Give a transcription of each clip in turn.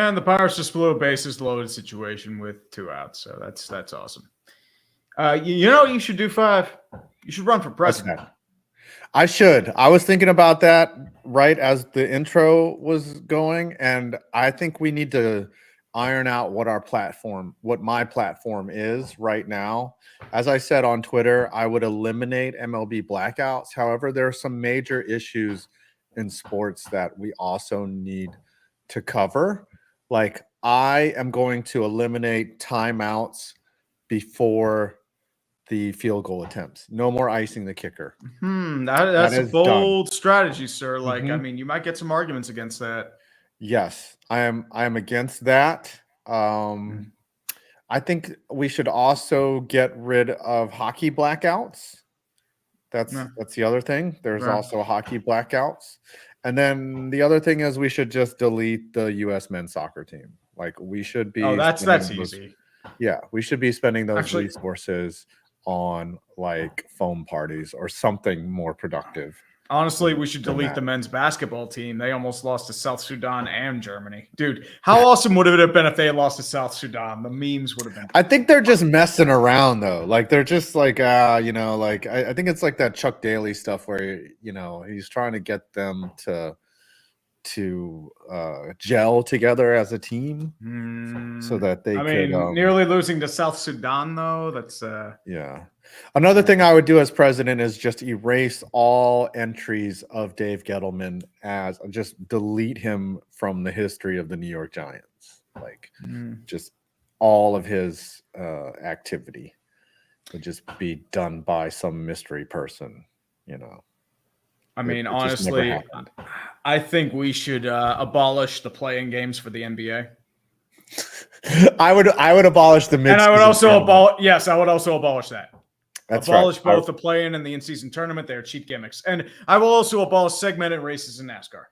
And the Pirates just blew a bases loaded situation with 2 outs, so that's awesome. You know what you should do, 5? You should run for president. I should. I was thinking about that right as the intro was going, and I think we need to iron out what my platform is right now. As I said on Twitter, I would eliminate MLB blackouts. However, there are some major issues in sports that we also need to cover. Like, I am going to eliminate timeouts before the field goal attempts. No more icing the kicker. That's a bold strategy, sir. Like, I mean, you might get some arguments against that. Yes, I am against that. I think we should also get rid of hockey blackouts. That's the other thing. There's also hockey blackouts. And then the other thing is we should just delete the U.S. men's soccer team. Like, we should be. Oh, that's easy. Yeah, we should be spending those resources on like foam parties or something more productive. Honestly, we should delete the men's basketball team. They almost lost to South Sudan and Germany. Dude, how awesome would it have been if they had lost to South Sudan? The memes would have been. I think they're just messing around, though. Like, they're just like, like, I think it's like that Chuck Daly stuff where, he's trying to get them to gel together as a team so that they could. Nearly losing to South Sudan, though, that's. Yeah. Another thing I would do as president is just erase all entries of Dave Gettleman, just delete him from the history of the New York Giants. Like, just all of his activity would just be done by some mystery person, I mean, honestly, I think we should abolish the playing games for the NBA. I would abolish the mid. And I would also abolish that. That's abolish both the play-in and the in-season tournament. They're cheap gimmicks. And I will also abolish segmented races in NASCAR.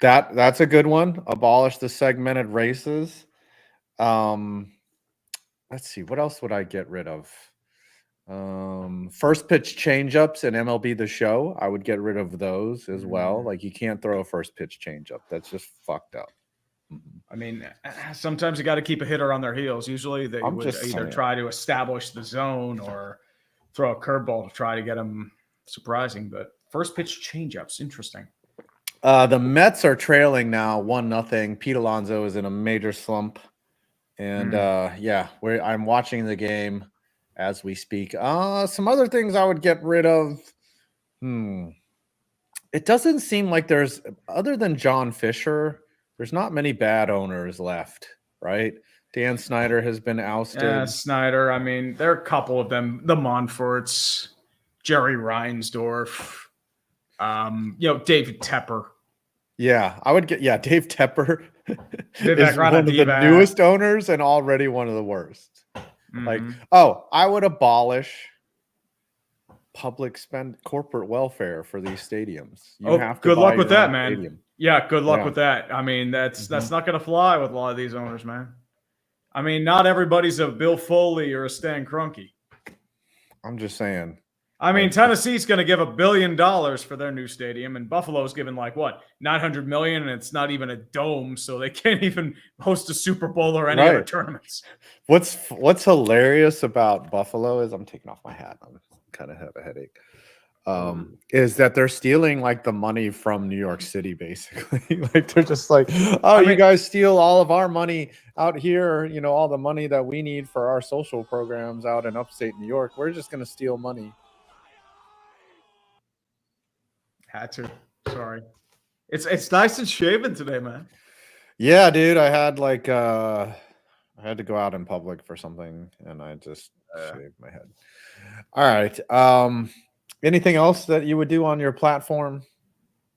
That's a good one. Abolish the segmented races. Let's see. What else would I get rid of? First pitch changeups in MLB The Show. I would get rid of those as well. Like, you can't throw a first pitch changeup. That's just fucked up. I mean, sometimes you got to keep a hitter on their heels. Usually they would either try to establish the zone or throw a curveball to try to get them surprising. But first pitch changeups, interesting. The Mets are trailing now 1-0. Pete Alonso is in a major slump. And I'm watching the game as we speak. Some other things I would get rid of. It doesn't seem like there's, other than John Fisher, there's not many bad owners left, right? Dan Snyder has been ousted. Yeah, Snyder. I mean, there are a couple of them. The Monforts, Jerry Reinsdorf, David Tepper. Yeah, I would get Dave Tepper is one of the newest owners and already one of the worst. Like, I would abolish corporate welfare for these stadiums. You have to good luck with that, man. Stadium. Yeah, good luck with that. I mean, that's not going to fly with a lot of these owners, man. I mean, not everybody's a Bill Foley or a Stan Kroenke. I'm just saying. I mean, Tennessee's going to give $1 billion for their new stadium, and Buffalo's given $900 million, and it's not even a dome, so they can't even host a Super Bowl or any other tournaments. What's hilarious about Buffalo is, I'm taking off my hat. I'm kind of have a headache. Is that they're stealing the money from New York City, basically. Like, they're just like, you guys steal all of our money out here, all the money that we need for our social programs out in upstate New York. We're just going to steal money. Had to. Sorry. It's nice and shaven today, man. Yeah, dude. I had I had to go out in public for something, and I just shaved my head. All right. Anything else that you would do on your platform?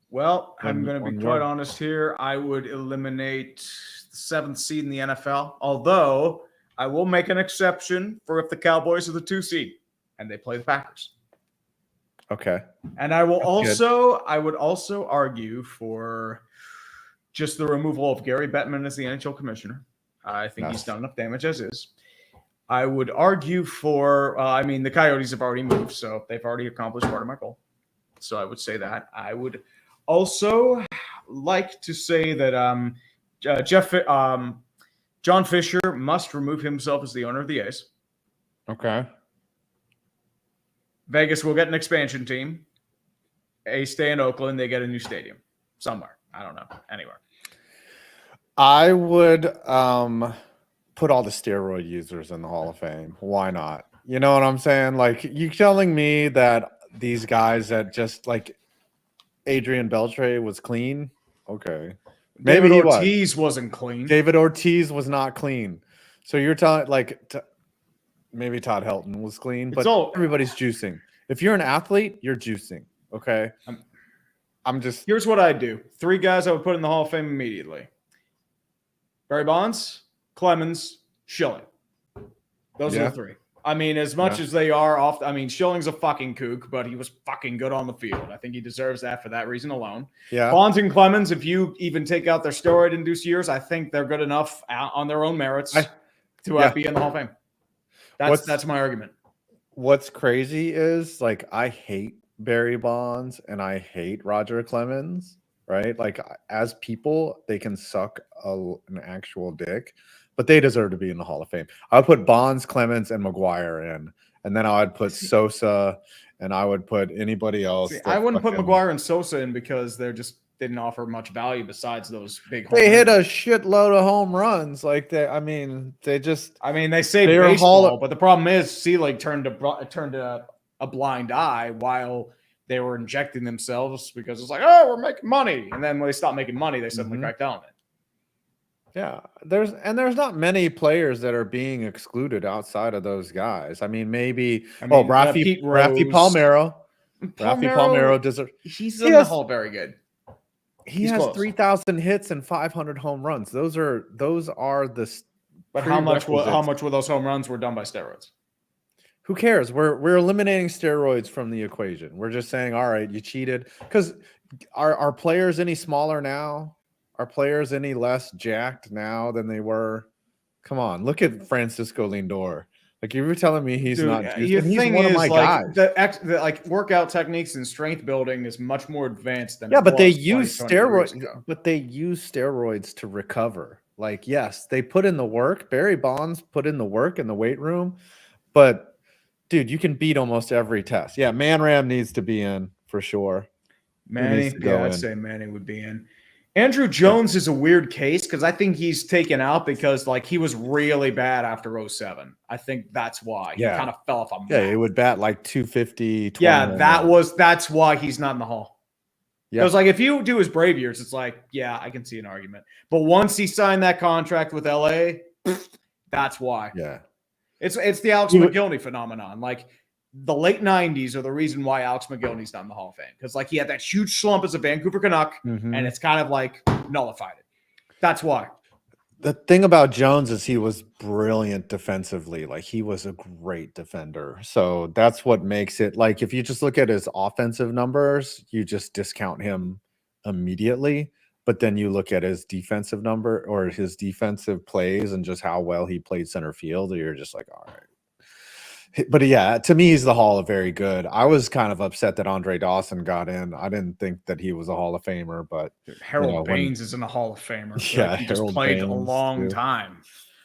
Well, I'm going to be quite honest here. I would eliminate the 7th seed in the NFL, although I will make an exception for if the Cowboys are the 2 seed and they play the Packers. Okay. And I would also argue for just the removal of Gary Bettman as the NHL commissioner. I think he's done enough damage as is. I would argue for, the Coyotes have already moved, so they've already accomplished part of my goal. So I would say that. I would also like to say that John Fisher must remove himself as the owner of the A's. Okay. Vegas will get an expansion team. A's stay in Oakland. They get a new stadium somewhere. I don't know. Anywhere. I would put all the steroid users in the Hall of Fame. Why not? You know what I'm saying? Like, you telling me that these guys that just like Adrian Beltre was clean? Okay. Maybe David Ortiz wasn't clean. David Ortiz was not clean. So you're telling maybe Todd Helton was clean, but everybody's juicing. If you're an athlete, you're juicing. Okay. I'm just. Here's what I do. 3 guys I would put in the Hall of Fame immediately. Barry Bonds, Clemens, Schilling. Those are the 3. I mean, as much as they are off, I mean, Schilling's a fucking kook, but he was fucking good on the field. I think he deserves that for that reason alone. Yeah. Bonds and Clemens, if you even take out their steroid-induced years, I think they're good enough on their own merits to be in the Hall of Fame. That's my argument. What's crazy is, like, I hate Barry Bonds and I hate Roger Clemens, right? Like, as people, they can suck an actual dick, but they deserve to be in the Hall of Fame. I would put Bonds, Clemens, and McGuire in, and then I would put Sosa, and I would put anybody else. I wouldn't put McGuire and Sosa in because they're just didn't offer much value besides those big home runs. They hit a shitload of home runs. Like, they say baseball, but the problem is Selig turned a blind eye while they were injecting themselves because it's like, oh, we're making money. And then when they stopped making money, they suddenly cracked down on it. Yeah, there's not many players that are being excluded outside of those guys. I mean, Rafi Palmeiro. Rafi Palmeiro deserves. He's in the Hall very good. He's has 3,000 hits and 500 home runs. Those are the. But how much were those home runs were done by steroids? Who cares? We're eliminating steroids from the equation. We're just saying, all right, you cheated. Because are players any smaller now? Are players any less jacked now than they were? Come on, look at Francisco Lindor. Like, you were telling me he's not juiced, he's one of my guys. The workout techniques and strength building is much more advanced than but they use steroids. But they use steroids to recover. Like, yes, they put in the work. Barry Bonds put in the work in the weight room, but dude, you can beat almost every test. Yeah, Man Ram needs to be in for sure. Manny, I'd say Manny would be in. Andrew Jones is a weird case because I think he's taken out because he was really bad after 07. I think that's why he kind of fell off a map. Yeah, he would bat like 250. Yeah, that's why he's not in the Hall. Yeah. Because if you do his Brave years, it's like, yeah, I can see an argument. But once he signed that contract with LA, that's why. Yeah. It's the Alex McGillney phenomenon. The late 90s are the reason why Alex McGillney's not in the Hall of Fame. Because he had that huge slump as a Vancouver Canuck, and it's kind of nullified it. That's why. The thing about Jones is he was brilliant defensively. He was a great defender. So that's what makes it, if you just look at his offensive numbers, you just discount him immediately. But then you look at his defensive number or his defensive plays and just how well he played center field, you're just like, all right. But yeah, to me, he's the Hall of very good. I was kind of upset that Andre Dawson got in. I didn't think that he was a Hall of Famer, but Harold Baines is in the Hall of Famer. Yeah, he just played a long time.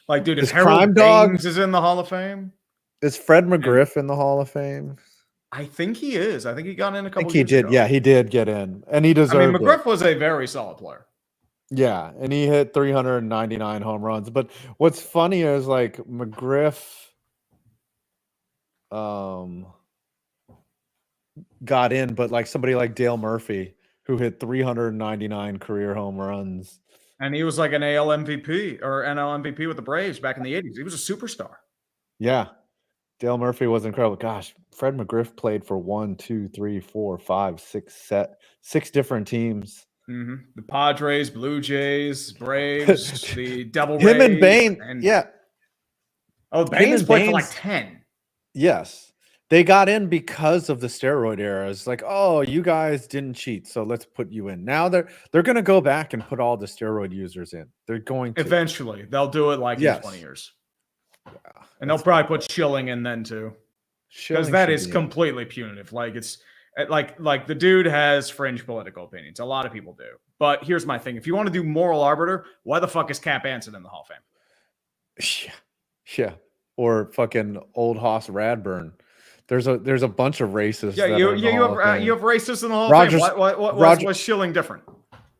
If Harold Baines is in the Hall of Fame, is Fred McGriff in the Hall of Fame? I think he is. I think he got in a couple. He did. Ago. Yeah, he did get in, and he deserved. I mean, McGriff was a very solid player. Yeah, and he hit 399 home runs. But what's funny is McGriff. Got in, but somebody like Dale Murphy, who hit 399 career home runs, and he was an AL MVP or NL MVP with the Braves back in the 80s. He was a superstar. Yeah, Dale Murphy was incredible. Gosh, Fred McGriff played for 6 different teams. Mm-hmm. The Padres, Blue Jays, Braves, the Devil Rays. Him and Bain, Baines played for 10. Yes. They got in because of the steroid era. It's you guys didn't cheat, so let's put you in. Now they're going to go back and put all the steroid users in. They're going to. Eventually. They'll do it in 20 years. Yeah, and they'll probably put Schilling in then too. Because that is completely punitive. It's the dude has fringe political opinions. A lot of people do. But here's my thing: if you want to do moral arbiter, why the fuck is Cap Anson in the Hall of Fame? Yeah. Or fucking old Hoss Radburn. There's a bunch of racists. Yeah, you have racists in the Hall of Fame. What's Schilling different?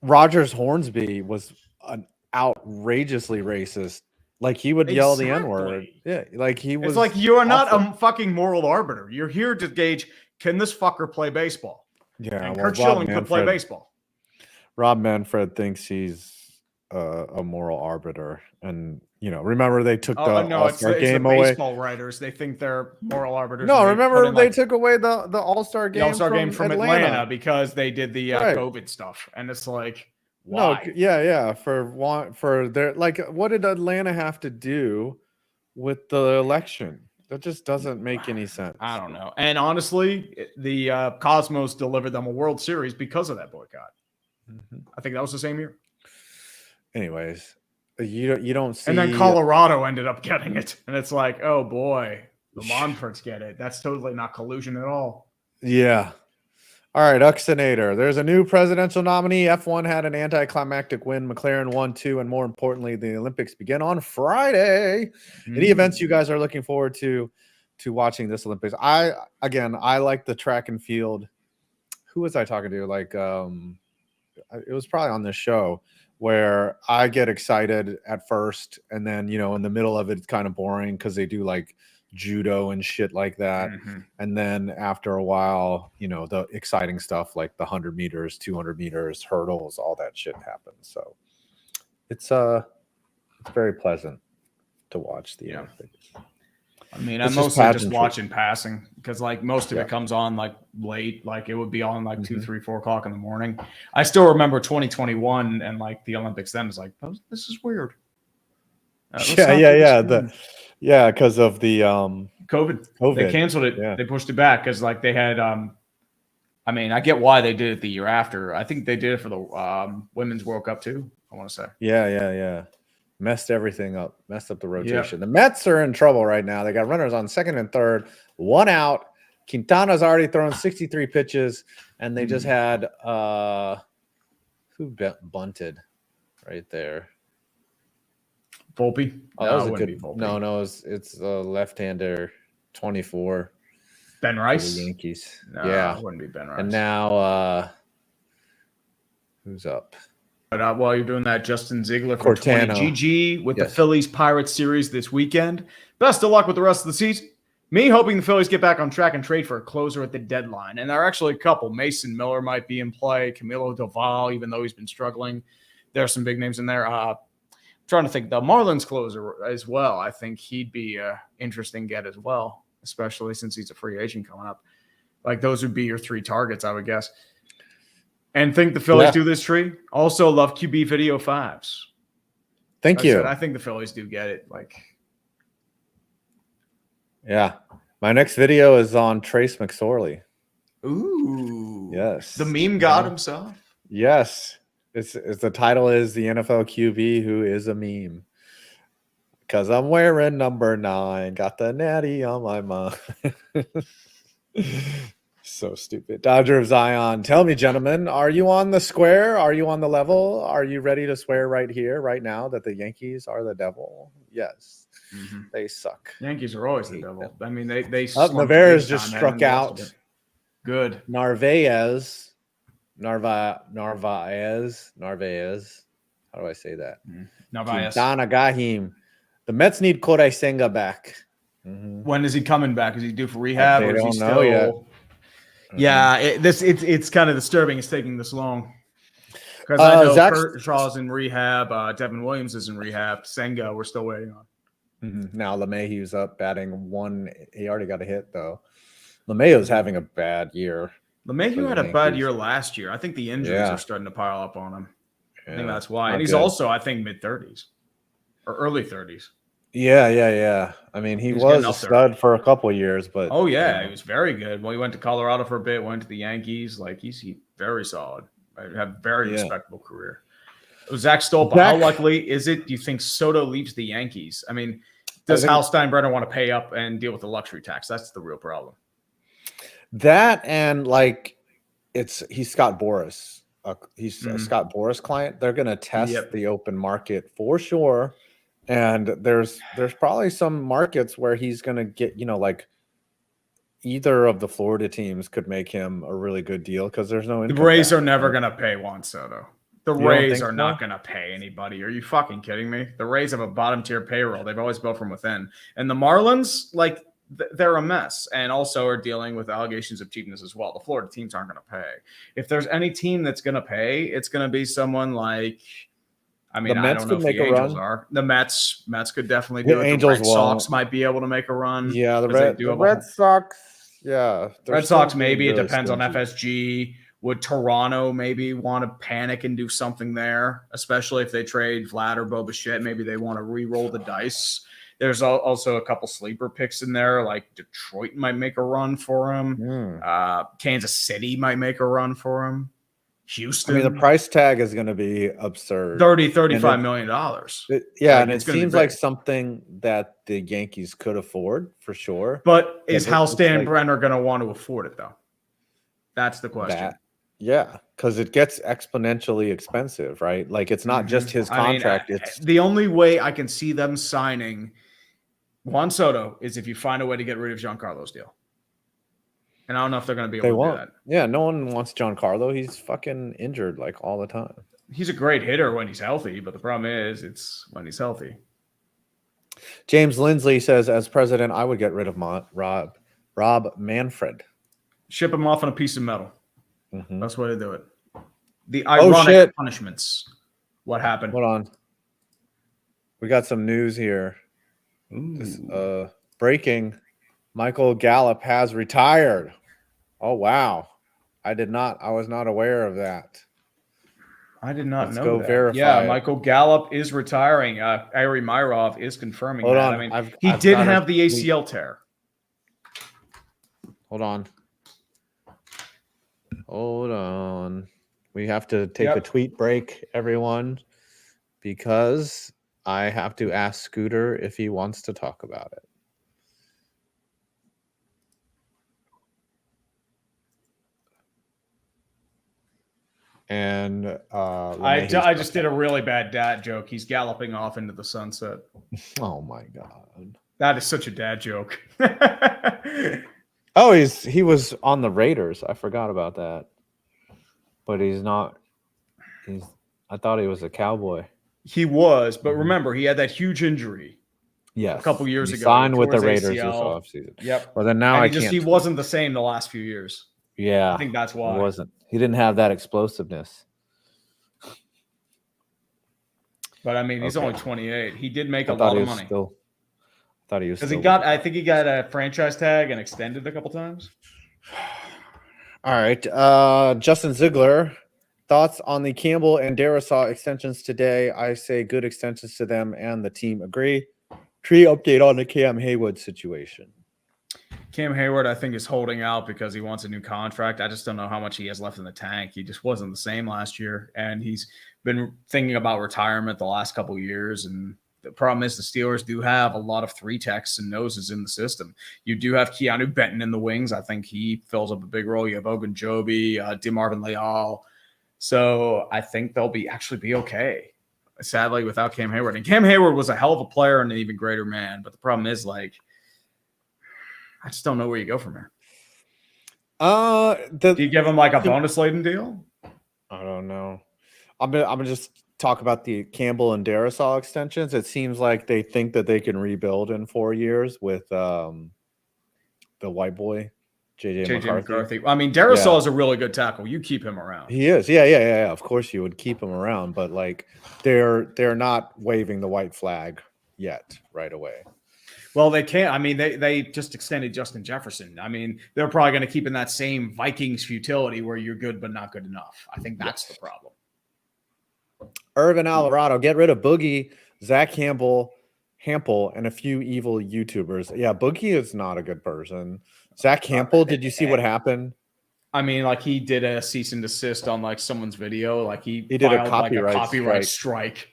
Rogers Hornsby was an outrageously racist. Like he would yell the N-word. Yeah, like he was. It's like you are not a fucking moral arbiter. You're here to gauge, can this fucker play baseball? Yeah, and Kurt Schilling could play baseball. Rob Manfred thinks he's a moral arbiter, and remember they took the All-Star game away. Baseball writers, they think they're moral arbiters. No, remember they took away the All-Star game. The All-Star game from Atlanta because they did the COVID stuff, and it's like, why? No, yeah, for their what did Atlanta have to do with the election? That just doesn't make any sense. I don't know. And honestly, the Cosmos delivered them a World Series because of that boycott. I think that was the same year. Anyways, you don't see. And then Colorado ended up getting it, and it's like, oh boy, the Monforts get it. That's totally not collusion at all. Yeah. All right, Uxinator. There's a new presidential nominee. F1 had an anticlimactic win. McLaren won 2, and more importantly, the Olympics begin on Friday. Any events you guys are looking forward to watching this Olympics? I like the track and field. Who was I talking to? It was probably on this show where I get excited at first, and then in the middle of it, it's kind of boring because they do like judo and shit like that. And then after a while, the exciting stuff like the 100 meters, 200 meters, hurdles, all that shit happens. So it's very pleasant to watch the Olympics. I mean, I'm mostly just watching passing because most of it comes on late. It would be on 2, 3, 4 o'clock in the morning. I still remember 2021 and the Olympics then is this is weird. Yeah, because of the COVID. They canceled it. Yeah. They pushed it back because they had I get why they did it the year after. I think they did it for the Women's World Cup too, I want to say. Yeah. Messed everything up. Messed up the rotation. The Mets are in trouble right now. They got runners on second and third, 1 out. Quintana's already thrown 63 pitches, and they just had who bunted right there? Volpe. Oh, that was a good. No, it's a left-hander, 24. Ben Rice. The Yankees. No, it wouldn't be Ben Rice. And now, who's up? But while you're doing that, Justin Ziegler for 20 GG with the Phillies Pirates series this weekend. Best of luck with the rest of the season. Me hoping the Phillies get back on track and trade for a closer at the deadline. And there are actually a couple. Mason Miller might be in play. Camilo Doval, even though he's been struggling. There are some big names in there. Trying to think, the Marlins closer as well. I think he'd be an interesting get as well, especially since he's a free agent coming up. Those would be your 3 targets, I would guess. And think the Phillies do this tree. Also love QB video 5s. Thank you. I think the Phillies do get it. Yeah. My next video is on Trace McSorley. Ooh. Yes. The meme god himself. Yes. It's the title is the NFL QB who is a meme. Because I'm wearing number 9. Got the natty on my mind. So stupid. Dodger of Zion. Tell me, gentlemen, are you on the square? Are you on the level? Are you ready to swear right here, right now, that the Yankees are the devil? Yes. They suck. Yankees are always the devil. I mean, they Navarez just struck out. Good. Narvaez. How do I say that? Narvaez. Quintana Gahim. The Mets need Corey Senga back. When is he coming back? Is he due for rehab? They or is don't he know still... yet. Yeah, it's kind of disturbing. It's taking this long because I know Kershaw's in rehab. Devin Williams is in rehab. Senga, we're still waiting on. Now LeMahieu's up batting 1. He already got a hit though. LeMahieu's having a bad year. LeMahieu had a bad year last year. I think the injuries are starting to pile up on him. I think that's why. And he's also, I think, mid-30s or early 30s. Yeah. I mean, he was a stud for a couple of years, but he was very good. Well, he went to Colorado for a bit, went to the Yankees. He's very solid. Have a very respectable career. Zach Stolpa, how likely is it? Do you think Soto leaves the Yankees? I mean, does Hal Steinbrenner want to pay up and deal with the luxury tax? That's the real problem. That and he's Scott Boras. he's a Scott Boras client. They're going to test the open market for sure. And there's probably some markets where he's going to get, like either of the Florida teams could make him a really good deal because there's no income The Rays tax, are never going to pay Juan Soto. The Rays are not going to pay anybody. Are you fucking kidding me? The Rays have a bottom tier payroll. They've always built from within. And the Marlins, like, they're a mess and also are dealing with allegations of cheapness as well. The Florida teams aren't going to pay. If there's any team that's going to pay, it's going to be someone like, I mean, I don't know if the Angels are. The Mets could definitely do it. The Red Sox might be able to make a run. Yeah, the Red Sox. Yeah. Red Sox, maybe. Really it depends on FSG. Would Toronto maybe want to panic and do something there, especially if they trade Vlad or Bo Bichette? Maybe they want to re-roll the dice. There's also a couple sleeper picks in there, like Detroit might make a run for him. Kansas City might make a run for him. Houston. I mean, the price tag is going to be absurd. $35 million. And it seems like something that the Yankees could afford for sure. But is Hal Steinbrenner going to want to afford it, though? That's the question. Because it gets exponentially expensive, right? Like, it's not just his contract. It's the only way I can see them signing Juan Soto is if you find a way to get rid of Giancarlo's deal. And I don't know if they're going to be able to do that. Yeah, no one wants Giancarlo. He's fucking injured like all the time. He's a great hitter when he's healthy, but the problem is it's when he's healthy. James Lindsley says, as president, I would get rid of Rob Manfred. Ship him off on a piece of metal. That's the way to do it. The ironic punishments. What happened? Hold on. We got some news here. This, breaking. Michael Gallup has retired. Oh, wow. I was not aware of that. I did not know go that. Verify yeah, Michael Gallup is retiring. Ari Myrov is confirming that. I mean, he did have the ACL tear. Hold on. We have to take a tweet break, everyone, because I have to ask Scooter if he wants to talk about it. And I just did a really bad dad joke. He's galloping off into the sunset. Oh my god, that is such a dad joke. Oh, he was on the Raiders. I forgot about that. But he's not. I thought he was a Cowboy. He was, but remember, he had that huge injury. Yes, a couple years ago. Signed with the Raiders this offseason. Yep. Well, then now he wasn't the same the last few years. Yeah, I think that's why he wasn't. He didn't have that explosiveness. But I mean, he's only 28. He did make a lot of money. I thought he was. Because I think he got a franchise tag and extended a couple times. All right, Justin Ziegler, thoughts on the Campbell and Darisaw extensions today? I say good extensions to them, and the team agree. Tree update on the Cam Hayward situation. Cam Hayward, I think, is holding out because he wants a new contract. I just don't know how much he has left in the tank. He just wasn't the same last year, and he's been thinking about retirement the last couple of years. And the problem is the Steelers do have a lot of 3-techs and noses in the system. You do have Keanu Benton in the wings. I think he fills up a big role. You have Ogunjobi, DeMarvin Leal. So I think they'll actually be okay, sadly, without Cam Hayward. And Cam Hayward was a hell of a player and an even greater man. But the problem is, like, I just don't know where you go from here. Do you give him like a bonus-laden deal? I don't know. I'm gonna just talk about the Campbell and Darisaw extensions. It seems like they think that they can rebuild in 4 years with the white boy, JJ McCarthy. I mean, Darisaw is a really good tackle. You keep him around. He is. Yeah. Of course you would keep him around, but like they're not waving the white flag yet right away. Well, they can't. I mean, they just extended Justin Jefferson. I mean, they're probably going to keep in that same Vikings futility where you're good but not good enough. I think that's the problem. Irvin Alvarado, get rid of Boogie, Zach Hampel, and a few evil YouTubers. Yeah, Boogie is not a good person. Zach Hampel, did you see what happened? I mean, like he did a cease and desist on like someone's video. Like he did a copyright strike.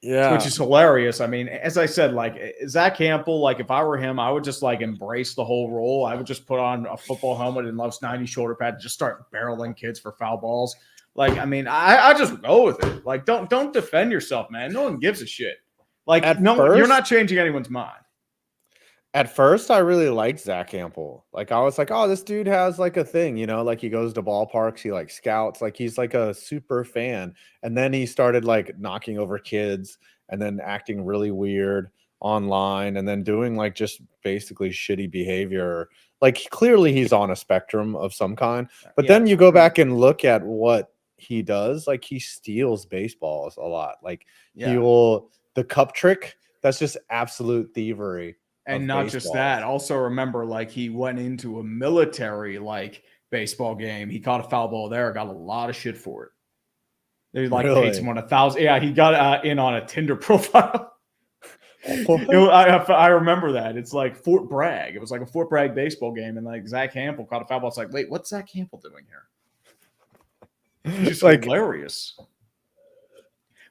Yeah, which is hilarious. I mean, as I said, like Zach Campbell, like if I were him, I would just like embrace the whole role. I would just put on a football helmet and Love's 90 shoulder pad and just start barreling kids for foul balls. Like, I mean, I just go with it. Like, don't defend yourself, man. No one gives a shit. Like, you're not changing anyone's mind. At first, I really liked Zach Campbell. Like, I was like, oh, this dude has like a thing, you know, like he goes to ballparks, he like scouts, like he's like a super fan. And then he started like knocking over kids and then acting really weird online and then doing like just basically shitty behavior. Like, clearly he's on a spectrum of some kind. But then you go back and look at what he does. Like, he steals baseballs a lot. Like, the cup trick, that's just absolute thievery. And not just that, also remember, like, he went into a military like baseball game. He caught a foul ball there, got a lot of shit for it. They like paid someone $1,000. Yeah, he got in on a Tinder profile. I remember that. It's like Fort Bragg. It was like a Fort Bragg baseball game, and like Zach Campbell caught a foul ball. It's like, wait, what's Zach Campbell doing here? It's just like hilarious.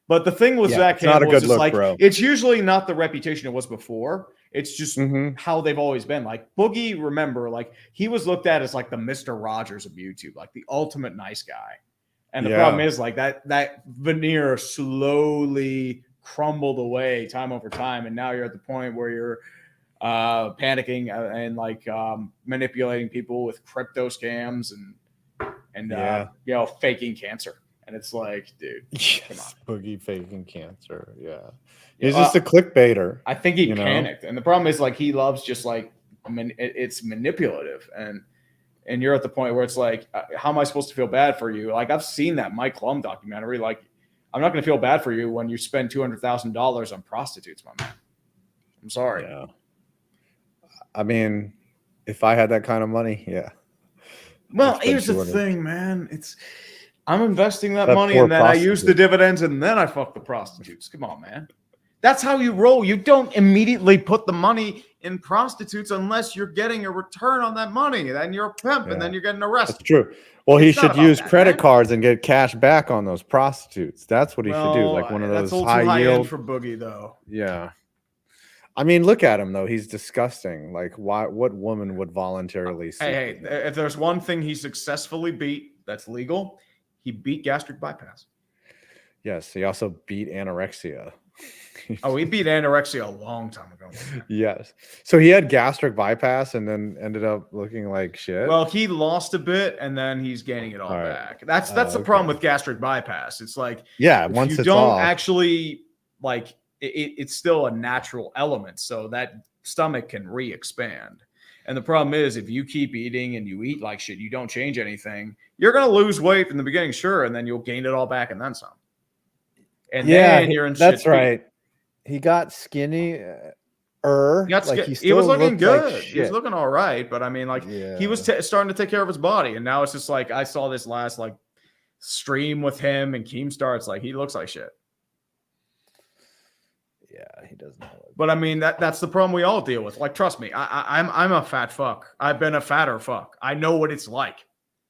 But the thing with Zach Campbell is just like, it's usually not the reputation it was before. It's just how they've always been. Like Boogie, remember, like he was looked at as like the Mr. Rogers of YouTube, like the ultimate nice guy. And the problem is like that veneer slowly crumbled away time over time. And now you're at the point where you're panicking and like manipulating people with crypto scams and you know, faking cancer. And it's like, dude, come on. Boogie faking cancer. Yeah. He's just a clickbaiter. I think he panicked. And the problem is like, he loves just like, it's manipulative. And you're at the point where it's like, how am I supposed to feel bad for you? Like, I've seen that Mike Klum documentary. Like, I'm not going to feel bad for you when you spend $200,000 on prostitutes, my man. I'm sorry. Yeah. I mean, if I had that kind of money, yeah. Well, here's the thing, man. I'm investing that money and then I use the dividends and then I fuck the prostitutes. Come on, man. That's how you roll. You don't immediately put the money in prostitutes unless you're getting a return on that money. Then you're a pimp and then you're getting arrested. That's true. Well, he should use credit cards and get cash back on those prostitutes. That's what he should do. Like one of those high yield for Boogie, though. Yeah. I mean, look at him, though. He's disgusting. Like, what woman would voluntarily Hey, if there's one thing he successfully beat that's legal, he beat gastric bypass. Yes, he also beat anorexia. He beat anorexia a long time ago. Yes. So he had gastric bypass and then ended up looking like shit. Well, he lost a bit and then he's gaining it all back. That's the problem with gastric bypass. It's like, once you don't actually like it's still a natural element, so that stomach can re-expand. And the problem is, if you keep eating and you eat like shit, you don't change anything, you're going to lose weight in the beginning, sure, and then you'll gain it all back and then some. And then you're in shit. That's right. He got skinny. He was looking good. Like he was looking all right, but I mean, like he was starting to take care of his body, and now it's just like I saw this last like stream with him and Keemstar. It's like he looks like shit. Yeah, he doesn't. But I mean, that's the problem we all deal with. Like, trust me, I'm a fat fuck. I've been a fatter fuck. I know what it's like.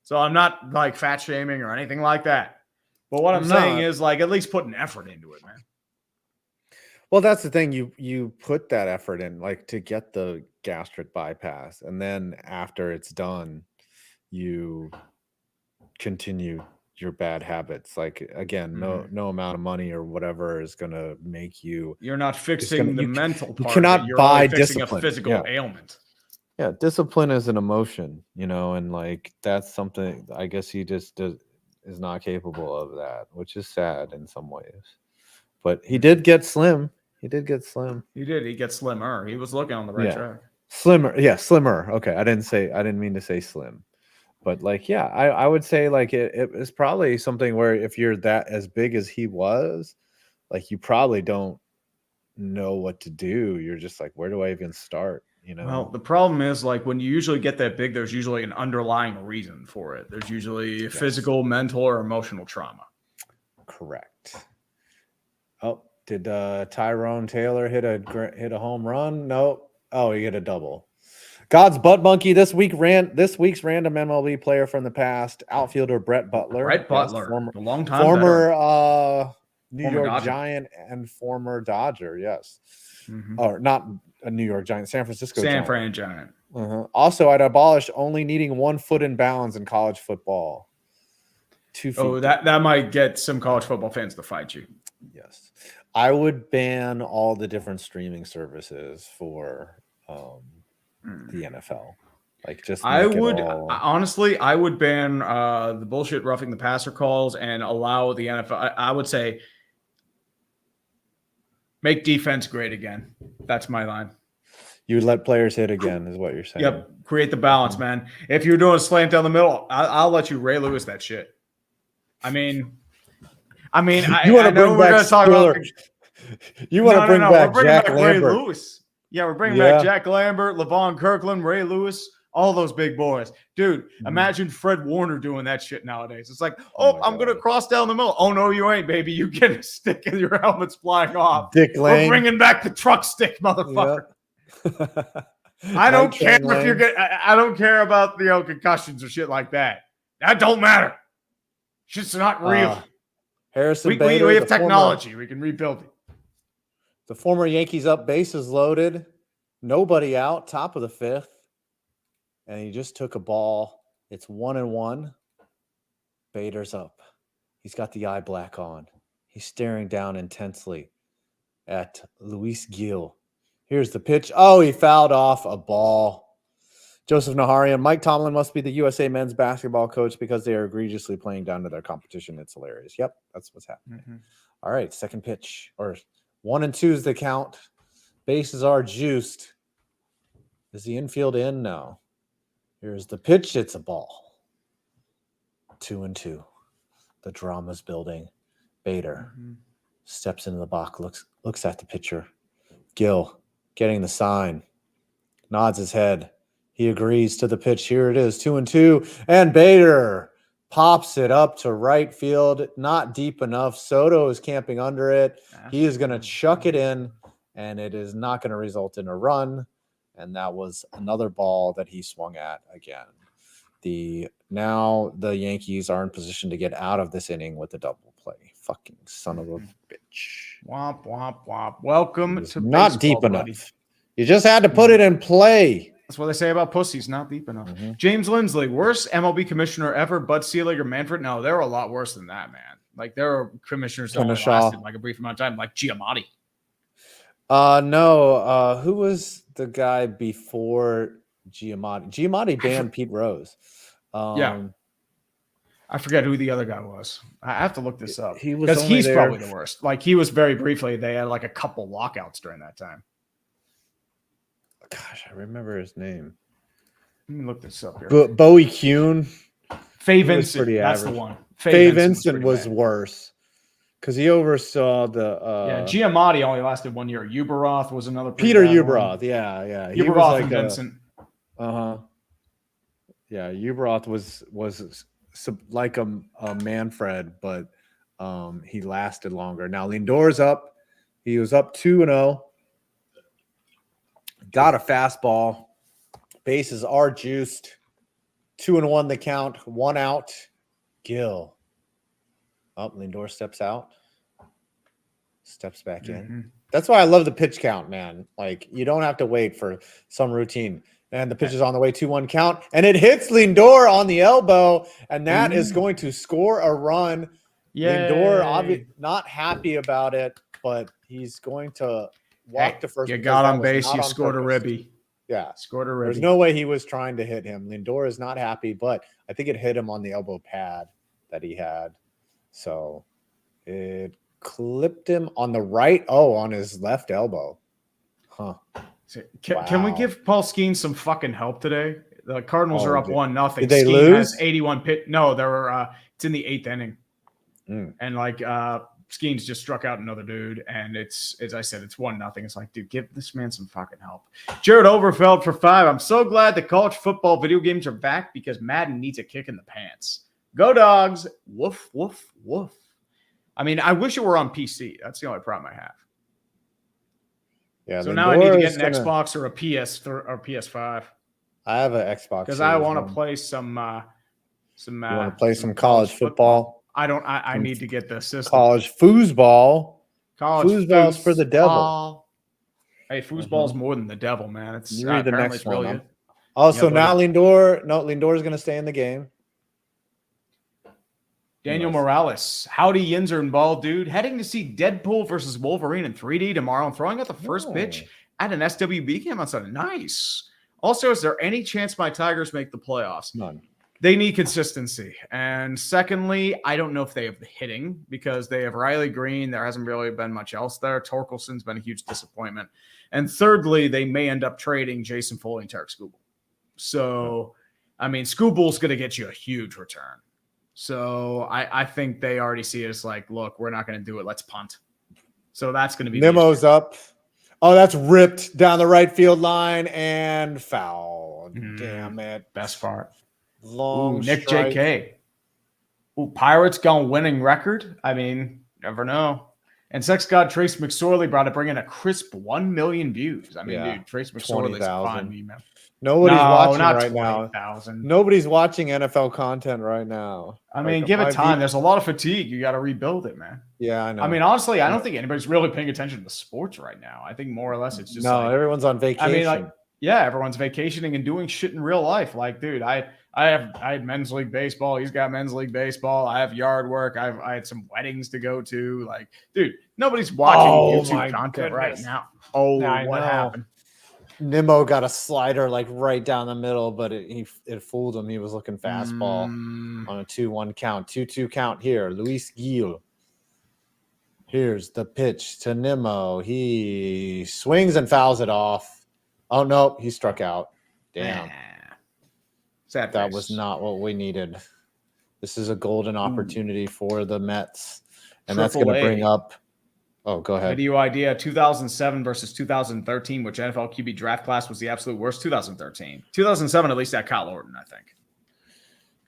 So I'm not like fat shaming or anything like that. But what I'm saying is like at least put an effort into it, man. Well, that's the thing. You put that effort in, like to get the gastric bypass, and then after it's done, you continue your bad habits. Like again, no amount of money or whatever is gonna make you. You're not fixing the mental part. You cannot buy discipline. A physical ailment. Yeah, discipline is an emotion, and like that's something I guess he just is not capable of that, which is sad in some ways. But he did get slim. He did get slim. He did. He gets slimmer. He was looking on the right track. Slimmer. Yeah, slimmer. Okay, I didn't mean to say slim. But like, yeah, I would say like it is probably something where if you're that as big as he was, like you probably don't know what to do. You're just like, where do I even start? Well, the problem is like when you usually get that big, there's usually an underlying reason for it. There's usually physical, mental, or emotional trauma. Correct. Oh, did Tyrone Taylor hit a home run? No. Oh, he hit a double. God's butt monkey this week's random MLB player from the past, outfielder Brett Butler. A long time former New York Giant and former Dodger. Yes, or not a New York Giant, San Francisco Giant. Also, I'd abolish only needing 1 foot in bounds in college football. 2 feet. Oh, that might get some college football fans to fight you. Yes. I would ban all the different streaming services for the NFL. Like, just I make it would all... honestly, I would ban the bullshit roughing the passer calls and allow the NFL. I would say make defense great again. That's my line. You would let players hit again, is what you're saying. Yep. Create the balance, man. If you're doing a slant down the middle, I'll let you Ray Lewis that shit. I mean, you I know we're going to talk about. You want to bring back Jack Lambert. Ray Lewis. Yeah, we're bringing back Jack Lambert, LaVon Kirkland, Ray Lewis, all those big boys. Dude, imagine Fred Warner doing that shit nowadays. It's like, I'm going to cross down the middle. Oh, no, you ain't, baby. You get a stick and your helmet's flying off. Dick Lane. We're bringing back the truck stick, motherfucker. Yep. I don't care if you're getting. I don't care about concussions or shit like that. That don't matter. Shit's not real. Harrison Bader, we have technology. We can rebuild it. The former Yankees up, bases loaded, nobody out, top of the 5th, and he just took a ball. It's 1-1. Bader's up. He's got the eye black on. He's staring down intensely at Luis Gil. Here's the pitch. Oh, he fouled off a ball. Joseph Naharian. Mike Tomlin must be the USA men's basketball coach because they are egregiously playing down to their competition. It's hilarious. Yep, that's what's happening. All right, second pitch. Or 1-2 is the count. Bases are juiced. Is the infield in? No. Here's the pitch. It's a ball. 2-2. The drama's building. Bader steps into the box, looks at the pitcher. Gil getting the sign. Nods his head. He agrees to the pitch. Here it is, 2-2. And Bader pops it up to right field. Not deep enough. Soto is camping under it. He is going to chuck it in, and it is not going to result in a run. And that was another ball that he swung at again. Now the Yankees are in position to get out of this inning with a double play. Fucking son of a bitch. Womp, womp, womp. Welcome to not baseball, deep buddy. enough. You just had to put it in play. That's what they say about pussies, not deep enough. James Lindsley, worst MLB commissioner ever, Bud Selig or Manfred? No, they were a lot worse than that, man. Like, there were commissioners that only lasted like a brief amount of time, like Giamatti. No. Who was the guy before Giamatti? Giamatti banned Pete Rose. Yeah. I forget who the other guy was. I have to look this up. Because he's probably the worst. Like, he was very briefly. They had like a couple lockouts during that time. Gosh, I remember his name. Let me look this up here. Bowie Kuhn. Faye Vincent. That's the one. Faye Vincent was worse because he oversaw the. Giamatti only lasted 1 year. Uberoth was another. Peter Uberoth. Yeah. Uberoth and Vincent. Yeah, Uberoth was like a Manfred, but he lasted longer. Now Lindor's up. He was up 2-0. Got a fastball. Bases are juiced. 2-1 the count. 1 out. Gil. Lindor steps out. Steps back in. That's why I love the pitch count, man. Like, you don't have to wait for some routine. And the pitch is on the way, 2-1 count. And it hits Lindor on the elbow. And that is going to score a run. Yay. Lindor, not happy about it, but he's going to walk to first. You got on base. You scored a ribby. Yeah. Scored a ribby. There's no way he was trying to hit him. Lindor is not happy, but I think it hit him on the elbow pad that he had. So it clipped him on the right. Oh, on his left elbow. Huh. Can we give Paul Skeens some fucking help today? The Cardinals are up 1-0. Did they lose? Has 81 pit. No, they were. It's in the 8th inning, and like Skeens just struck out another dude, and it's, as I said, it's 1-0. It's like, dude, give this man some fucking help. Jared Overfeld for 5. I'm so glad the college football video games are back because Madden needs a kick in the pants. Go Dogs! Woof woof woof. I mean, I wish it were on PC. That's the only problem I have. Yeah. So now I need to get an Xbox or a PS5. I have an Xbox because I want to play some. You want to play some college football? I don't. I need to get the system. College foosball. College foosball's for the devil. Hey, foosball's more than the devil, man. It's you read the next one. Really also, now Lindor. No, Lindor is going to stay in the game. Daniel Morales. Howdy, Yinzer and Ball, dude. Heading to see Deadpool versus Wolverine in 3D tomorrow and throwing out the first pitch at an SWB camp on Sunday. Nice. Also, is there any chance my Tigers make the playoffs? None. They need consistency. And secondly, I don't know if they have the hitting because they have Riley Green. There hasn't really been much else there. Torkelson's been a huge disappointment. And thirdly, they may end up trading Jason Foley and Tarek Skubal. So, I mean, Skubal's going to get you a huge return. So I think they already see it as like, look, we're not going to do it. Let's punt. So that's going to be Nemo's up. Oh, that's ripped down the right field line and foul. Damn it. Best part. Long Nick strike. JK. Ooh, Pirates going winning record. I mean, never know. And Sex God Trace McSorley bring in a crisp 1 million views. I mean, dude, Trace McSorley's fun, man. Nobody's watching right 20,000. now. Nobody's watching NFL content right now. I mean, give it time. There's a lot of fatigue. You got to rebuild it, man. Yeah, I know. I mean, honestly, I don't think anybody's really paying attention to the sports right now. I think more or less it's just everyone's on vacation. I mean, everyone's vacationing and doing shit in real life. Like, dude, I had men's league baseball. He's got men's league baseball. I have yard work. I had some weddings to go to. Like, dude, nobody's watching YouTube content right now. Oh, what happened? Nimmo got a slider like right down the middle, but it fooled him. He was looking fastball on a 2-1 count. 2-2 count here. Luis Gil. Here's the pitch to Nimmo. He swings and fouls it off. Oh, no, he struck out. Damn. That was not what we needed. This is a golden opportunity for the Mets. And that's going to bring up. Oh, go ahead. Video idea 2007 versus 2013, which NFL QB draft class was the absolute worst? 2013. 2007, at least had Kyle Orton, I think.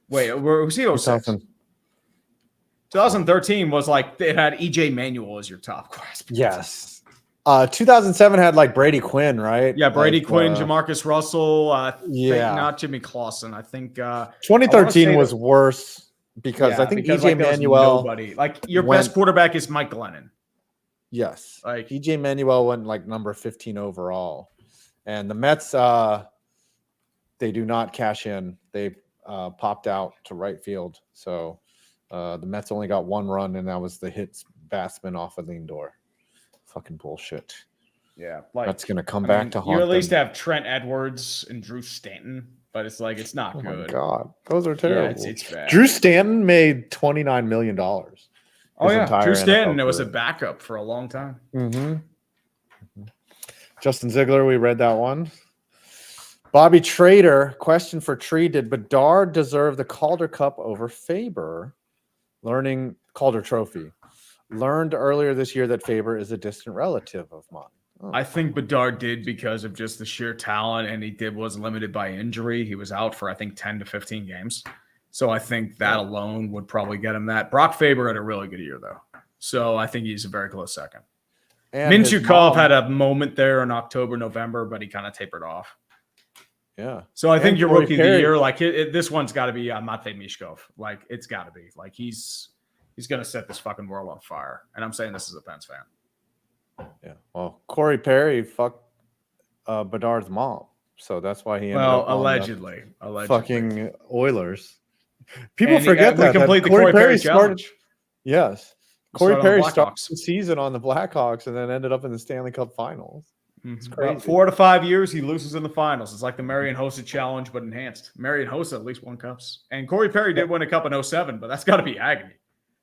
Wait, who's he? 2013 was like it had EJ Manuel as your top class. Yes. 2007 had like Brady Quinn, right? Yeah, Brady Quinn, Jamarcus Russell. Not Jimmy Clausen. I think 2013 was worse because I think EJ Manuel. Nobody. Like your best quarterback is Mike Glennon. Yes. Like EJ Manuel went like number 15 overall. And the Mets, they do not cash in. They popped out to right field. So the Mets only got 1 run, and that was the hit batsman off of Lindor. Fucking bullshit. Yeah. That's going to come back to haunt you at least them. have Trent Edwards and Drew Stanton, but it's like, it's not good. Oh, my God. Those are terrible. Yeah, it's bad. Drew Stanton made $29 million. Oh, yeah. Drew Stanton, it was a backup for a long time. Justin Ziegler, we read that one. Bobby Trader, question for Tree. Did Bedard deserve the Calder Cup over Faber? Learning Calder Trophy. Learned earlier this year that Faber is a distant relative of mine. Oh. I think Bedard did because of just the sheer talent, and he was limited by injury. He was out for, I think, 10 to 15 games. So I think that alone would probably get him that. Brock Faber had a really good year, though. So I think he's a very close second. Minchukov had a moment there in October, November, but he kind of tapered off. Yeah. So I think your rookie of the year, like this one's got to be Mate Mishkov. Like it's got to be. Like he's going to set this fucking world on fire. And I'm saying this as a Pens fan. Yeah. Well, Corey Perry fucked Bedard's mom. So that's why he ended up allegedly. Fucking Oilers. People forget that. Complete the Corey Perry challenge. Yes. Corey Perry started the season on the Blackhawks and then ended up in the Stanley Cup Finals. It's crazy. About 4 to 5 years, he loses in the finals. It's like the Marian Hossa challenge, but enhanced. Marian Hossa at least won cups. And Corey Perry did win a cup in 2007, but that's got to be agony.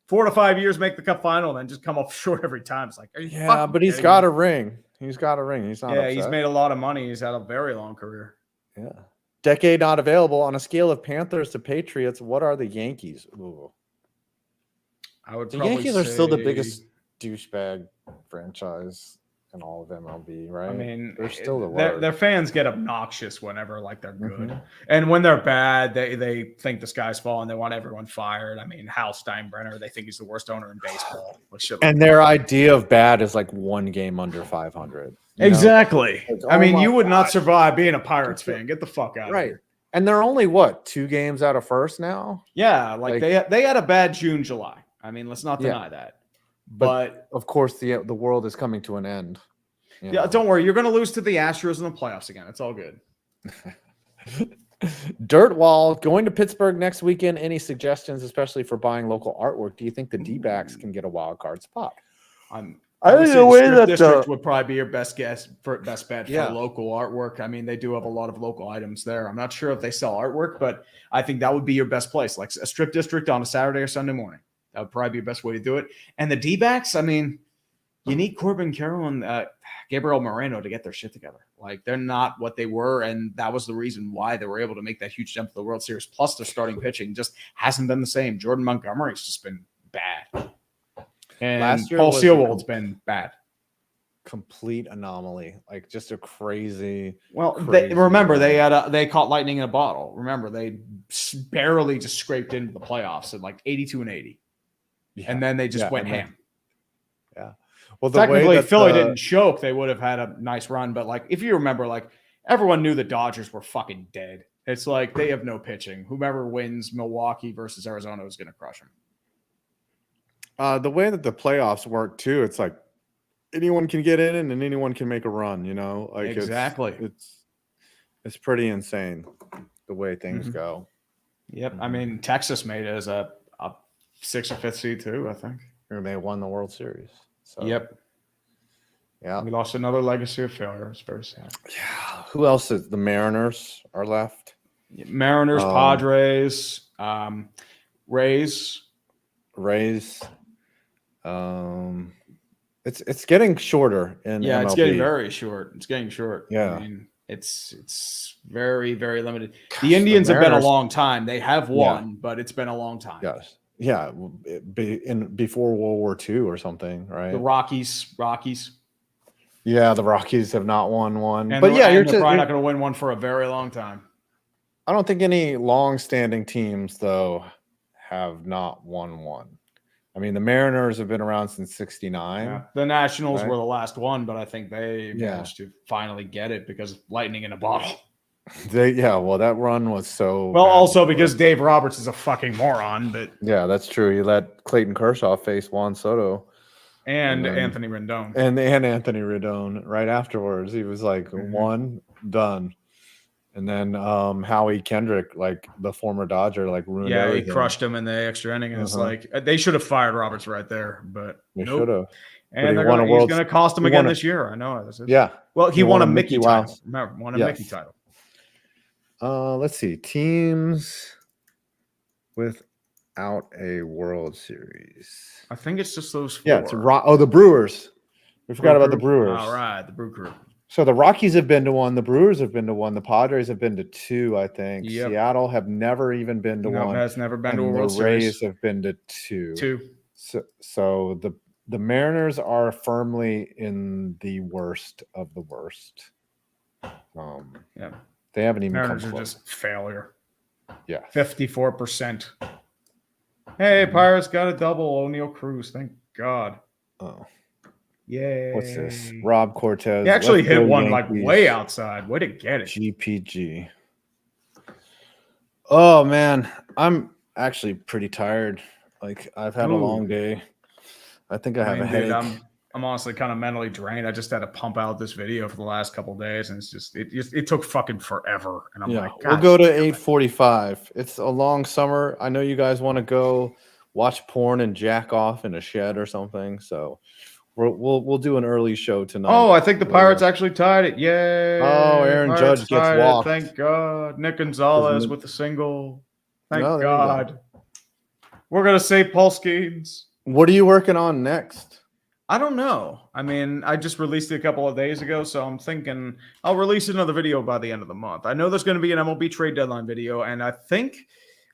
4 to 5 years, make the cup final, and then just come up short every time. It's like, but he's got a ring. He's got a ring. He's not upset. He's made a lot of money. He's had a very long career. Yeah. Decade not available. On a scale of Panthers to Patriots, what are the Yankees? Ooh. The Yankees are still the biggest douchebag franchise in all of MLB, right? I mean, they're still the worst. Their fans get obnoxious whenever like they're good, and when they're bad, they think the sky's falling. They want everyone fired. I mean, Hal Steinbrenner, they think he's the worst owner in baseball. And their idea of bad is like 1 game under 500. Exactly. I mean, you would not survive being a Pirates fan. Get the fuck out of here. And they're only 2 games out of first now. Yeah, like they had a bad June, July. I mean, let's not deny that. But of course, the world is coming to an end. Yeah, don't worry. You're going to lose to the Astros in the playoffs again. It's all good. Dirtwall going to Pittsburgh next weekend. Any suggestions, especially for buying local artwork? Do you think the D-backs can get a wild card spot? I would say the Strip District would probably be your best guess for best bet for local artwork. I mean, they do have a lot of local items there. I'm not sure if they sell artwork, but I think that would be your best place, like a Strip District on a Saturday or Sunday morning. That would probably be the best way to do it. And the D-backs, I mean, you need Corbin Carroll and Gabriel Moreno to get their shit together. Like, they're not what they were, and that was the reason why they were able to make that huge jump to the World Series. Plus, their starting pitching just hasn't been the same. Jordan Montgomery's just been bad. And last year Paul Sealwold's been bad. Complete anomaly, like just a crazy. Well, they caught lightning in a bottle. Remember, they barely just scraped into the playoffs at like 82-80, and then they just went ham. Yeah. Well, technically, if Philly didn't choke, they would have had a nice run. But like, if you remember, like everyone knew the Dodgers were fucking dead. It's like they have no pitching. Whoever wins Milwaukee versus Arizona is going to crush them. The way that the playoffs work too, it's like anyone can get in and anyone can make a run, you know? Like exactly. It's pretty insane the way things go. Yep. I mean, Texas made it as a 6th or 5th seed too, I think. And they won the World Series. So. Yep. Yeah. We lost another legacy of failure. It's very sad. Yeah. Who else is the Mariners are left? Mariners, Padres, Rays. It's getting shorter in MLB. It's getting very short. It's getting short. Yeah. I mean, it's very, very limited. The Indians have been a long time. They have won, but it's been a long time. Yes. Yeah. Before World War II or something, right? The Rockies. Yeah, the Rockies have not won one. But they're probably not going to win one for a very long time. I don't think any long-standing teams, though, have not won one. I mean, the Mariners have been around since '69. Yeah. The Nationals were the last one, but I think they managed to finally get it because of lightning in a bottle. Well, that run was so well. Also, because Dave Roberts is a fucking moron. But yeah, that's true. You let Clayton Kershaw face Juan Soto and Anthony Rendon, and Anthony Rendon right afterwards. He was like one done. And then Howie Kendrick, like the former Dodger, like ruined everything. He crushed him in the extra inning. And it's like they should have fired Roberts right there, but they should have. And he's going to cost him again this year. I know. Yeah. Well, he won a Mickey title. Remember, Mickey title. Let's see. Teams without a World Series. I think it's just those 4. Yeah, it's the Brewers. We forgot about the Brewers. All right, the Brew Crew. So the Rockies have been to 1, the Brewers have been to 1, the Padres have been to 2, I think. Yep. Seattle have never even been to 1. Has never been to a World Series. The Rays Series. have been to 2. 2. So the Mariners are firmly in the worst of the worst. They haven't even Mariners come close. Are just failure. Yeah. 54%. Hey, Pirates got a double. O'Neal Cruz. Thank God. Oh. Yay. What's this? Rob Cortez. He actually hit one Yankees. Like way outside. Way to get it. GPG. Oh, man. I'm actually pretty tired. Like, I've had a long day. I think I have a headache. I'm honestly kind of mentally drained. I just had to pump out this video for the last couple of days, and it took fucking forever. And I'm like, we'll go to 8:45. It's a long summer. I know you guys want to go watch porn and jack off in a shed or something. So we'll do an early show tonight. Oh, I think the Pirates actually tied it. Yay! Oh, Aaron Pirates Judge gets walked. Thank God. Nick Gonzalez with the single. Thank God. We're gonna save Paul Skeens. What are you working on next? I don't know. I mean, I just released it a couple of days ago, so I'm thinking I'll release another video by the end of the month. I know there's going to be an MLB trade deadline video, and I think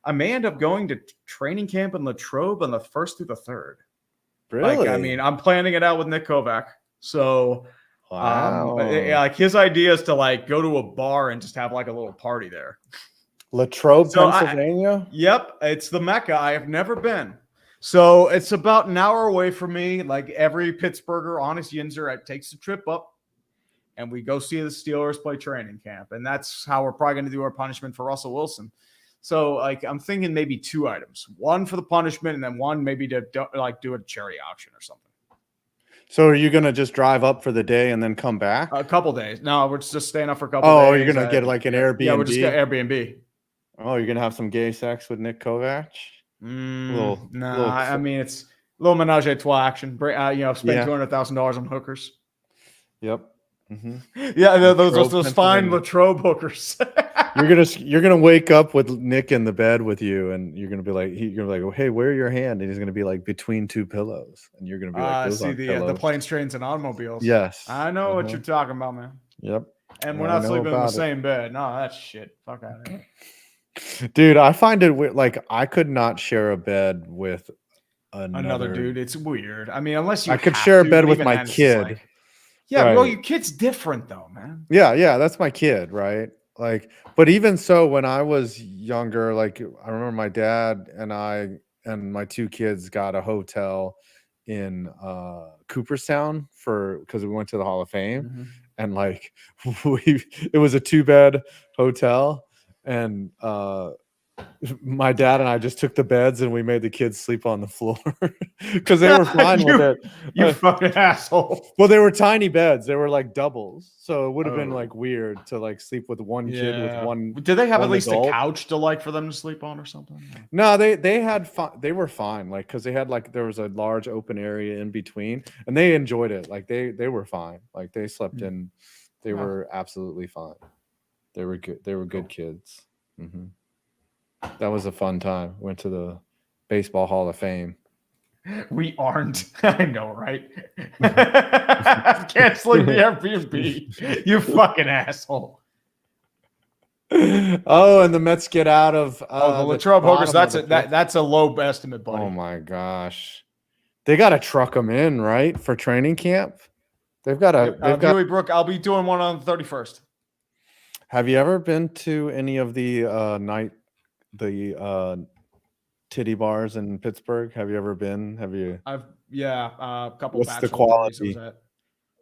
I may end up going to training camp in Latrobe on the 1st through the 3rd. Really? Like, I mean, I'm planning it out with Nick Kovac. So, wow. Like his idea is to like go to a bar and just have like a little party there. Latrobe, Pennsylvania? Yep. It's the Mecca. I have never been. So it's about an hour away from me. Like every Pittsburgher, honest Yinzer, takes a trip up and we go see the Steelers play training camp. And that's how we're probably going to do our punishment for Russell Wilson. So like, I'm thinking maybe 2 items, one for the punishment and then one maybe to like do a charity auction or something. So are you gonna just drive up for the day and then come back? A couple days. No, we're just staying up for a couple Oh, days. you're gonna get like an Airbnb. Yeah, we're just get Airbnb. Oh, you're gonna have some gay sex with Nick Kovac? I mean, it's a little menage a trois action. Spend $200,000 on hookers. Yep. Mm-hmm. Yeah, those fine Latrobe hookers. You're gonna wake up with Nick in the bed with you, and you're gonna be like, hey, where are your hand? And he's gonna be like between two pillows, and you're gonna be like, those aren't pillows. The planes, trains, and automobiles. Yes, I know what you're talking about, man. Yep. And we're not sleeping in the same bed. No, that's shit. Fuck out of here. Dude, I find it weird. Like, I could not share a bed with another dude. It's weird. I mean, unless you I could share a bed with my kid. Like, yeah, right. Well, your kid's different though, man. Yeah, that's my kid, right? Like, but even so, when I was younger, like I remember my dad and I and my two kids got a hotel in Cooperstown because we went to the Hall of Fame, and like it was a 2-bed hotel, and my dad and I just took the beds and we made the kids sleep on the floor because they were fine with it. You fucking asshole. Well, they were tiny beds. They were like doubles. So it would have been like weird to like sleep with one kid with one. Did they have at least adult. A couch to like for them to sleep on or something? No, they had they were fine. Like, cause they had like, there was a large open area in between and they enjoyed it. Like they were fine. Like they slept in, they were absolutely fine. They were good. They were good kids. Mm-hmm. That was a fun time. Went to the Baseball Hall of Fame. We aren't. I know, right? Can't sleep in the Airbnb. You fucking asshole. Oh, and the Mets get out of the Latrobe Hookers. That's a low estimate, buddy. Oh my gosh, they got to truck them in, right, for training camp. They've got a. Dewey Brook. I'll be doing one on the 31st. Have you ever been to any of the titty bars in Pittsburgh? Have you ever been? Have you? A couple. What's the quality?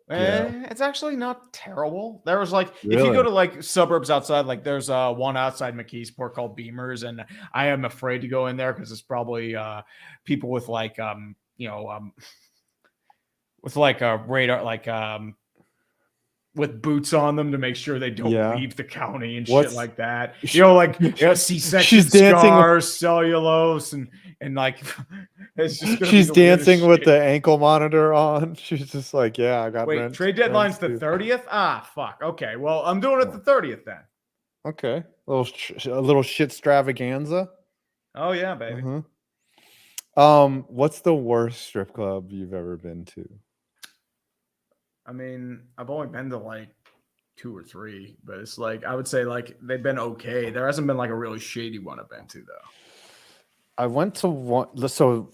It's actually not terrible. There was like, if you go to like suburbs outside, like there's one outside McKeesport called Beamers, and I am afraid to go in there because it's probably people with like with like a radar, like with boots on them to make sure they don't leave the county and shit like that. C-section scars, cellulose, and like it's just she's dancing with the ankle monitor on. She's just like, yeah, I got. Wait, trade deadline's the 30th. Ah, fuck. Okay, well, I'm doing it the 30th then. Okay, a little shit extravaganza. Oh yeah, baby. What's the worst strip club you've ever been to? I mean, I've only been to like 2 or 3, but it's like I would say like they've been okay. There hasn't been like a really shady one I've been to though. I went to one. So